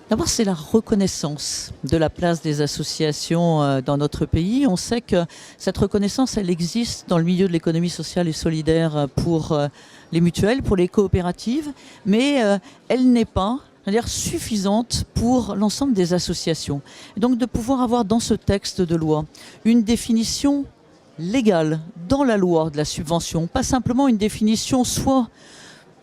D'abord, c'est la reconnaissance de la place des associations dans notre pays. On sait que cette reconnaissance, elle existe dans le milieu de l'économie sociale et solidaire pour les mutuelles, pour les coopératives, mais elle n'est pas, c'est-à-dire suffisante pour l'ensemble des associations. Et donc de pouvoir avoir dans ce texte de loi une définition légale dans la loi de la subvention, pas simplement une définition soit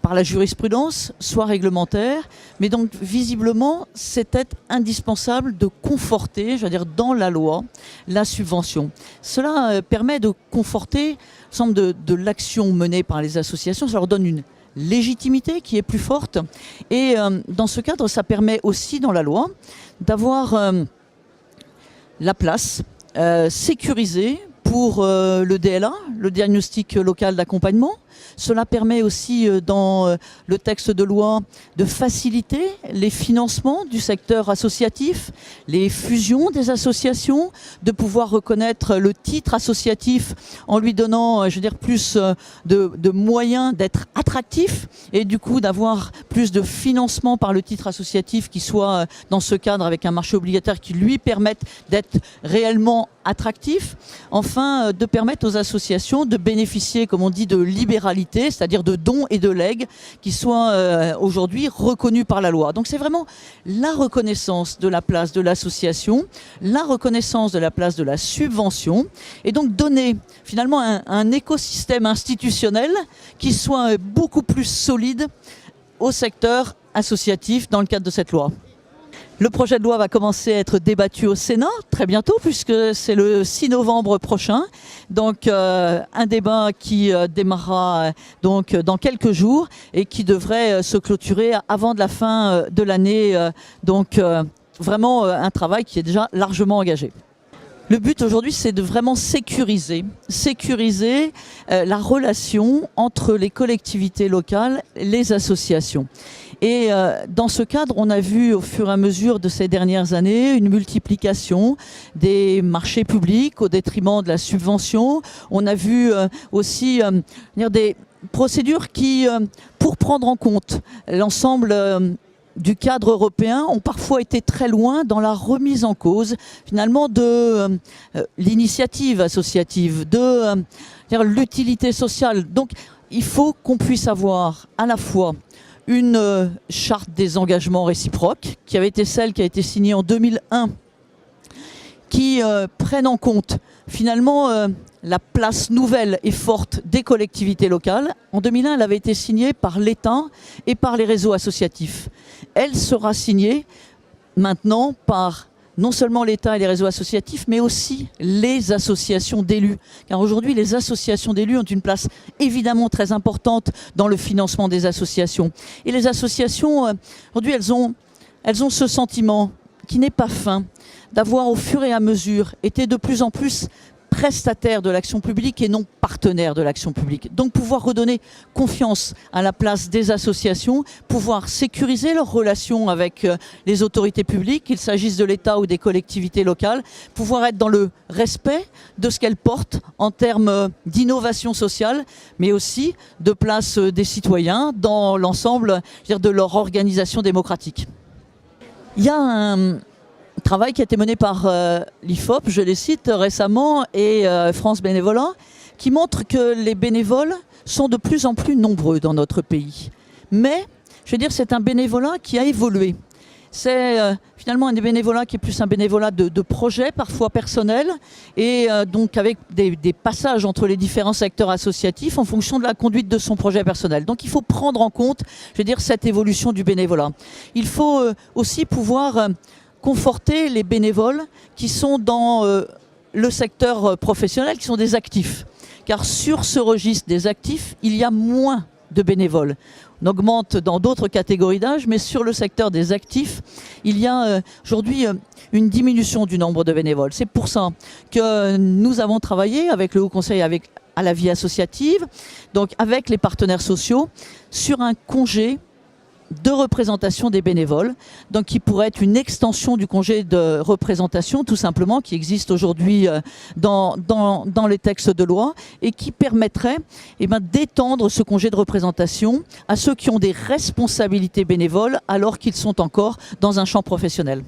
par la jurisprudence, soit réglementaire, mais donc visiblement c'était indispensable de conforter, je veux dire dans la loi, la subvention. Cela permet de conforter l'ensemble de l'action menée par les associations, ça leur donne une légitimité qui est plus forte et dans ce cadre ça permet aussi dans la loi d'avoir la place sécurisée pour le DLA, le diagnostic local d'accompagnement. Cela permet aussi dans le texte de loi de faciliter les financements du secteur associatif, les fusions des associations, de pouvoir reconnaître le titre associatif en lui donnant, je veux dire, plus de moyens d'être attractif et du coup d'avoir plus de financement par le titre associatif qui soit dans ce cadre avec un marché obligataire qui lui permette d'être réellement attractif. Enfin, de permettre aux associations de bénéficier, comme on dit, de libéralité, c'est-à-dire de dons et de legs qui soient aujourd'hui reconnus par la loi. Donc c'est vraiment la reconnaissance de la place de l'association, la reconnaissance de la place de la subvention et donc donner finalement un écosystème institutionnel qui soit beaucoup plus solide au secteur associatif dans le cadre de cette loi. Le projet de loi va commencer à être débattu au Sénat très bientôt puisque c'est le 6 novembre prochain. Donc un débat qui démarrera donc dans quelques jours et qui devrait se clôturer avant de la fin de l'année. Donc vraiment un travail qui est déjà largement engagé. Le but aujourd'hui, c'est de vraiment sécuriser la relation entre les collectivités locales et les associations. Et dans ce cadre, on a vu au fur et à mesure de ces dernières années une multiplication des marchés publics au détriment de la subvention. On a vu aussi des procédures qui, pour prendre en compte l'ensemble du cadre européen, ont parfois été très loin dans la remise en cause finalement de l'initiative associative, de l'utilité sociale. Donc il faut qu'on puisse avoir à la fois une charte des engagements réciproques, qui avait été celle qui a été signée en 2001, qui prenne en compte finalement la place nouvelle et forte des collectivités locales. En 2001, elle avait été signée par l'État et par les réseaux associatifs. Elle sera signée maintenant par non seulement l'État et les réseaux associatifs, mais aussi les associations d'élus. Car aujourd'hui, les associations d'élus ont une place évidemment très importante dans le financement des associations. Et les associations, aujourd'hui, elles ont ce sentiment qui n'est pas fin, d'avoir au fur et à mesure été de plus en plus prestataires de l'action publique et non partenaires de l'action publique. Donc pouvoir redonner confiance à la place des associations, pouvoir sécuriser leurs relations avec les autorités publiques, qu'il s'agisse de l'État ou des collectivités locales, pouvoir être dans le respect de ce qu'elles portent en termes d'innovation sociale, mais aussi de place des citoyens dans l'ensemble de leur organisation démocratique. Il y a un travail qui a été mené par l'IFOP, je les cite récemment, et France Bénévolat, qui montre que les bénévoles sont de plus en plus nombreux dans notre pays. Mais, je veux dire, c'est un bénévolat qui a évolué. C'est finalement un bénévolat qui est plus un bénévolat de projet, parfois personnel, et donc avec des passages entre les différents secteurs associatifs en fonction de la conduite de son projet personnel. Donc il faut prendre en compte, je veux dire, cette évolution du bénévolat. Il faut aussi pouvoir conforter les bénévoles qui sont dans le secteur professionnel, qui sont des actifs. Car sur ce registre des actifs, il y a moins de bénévoles. On augmente dans d'autres catégories d'âge, mais sur le secteur des actifs, il y a aujourd'hui une diminution du nombre de bénévoles. C'est pour ça que nous avons travaillé avec le Haut Conseil à la vie associative, donc avec les partenaires sociaux, sur un congé de représentation des bénévoles, donc qui pourrait être une extension du congé de représentation, tout simplement, qui existe aujourd'hui dans les textes de loi et qui permettrait d'étendre ce congé de représentation à ceux qui ont des responsabilités bénévoles alors qu'ils sont encore dans un champ professionnel.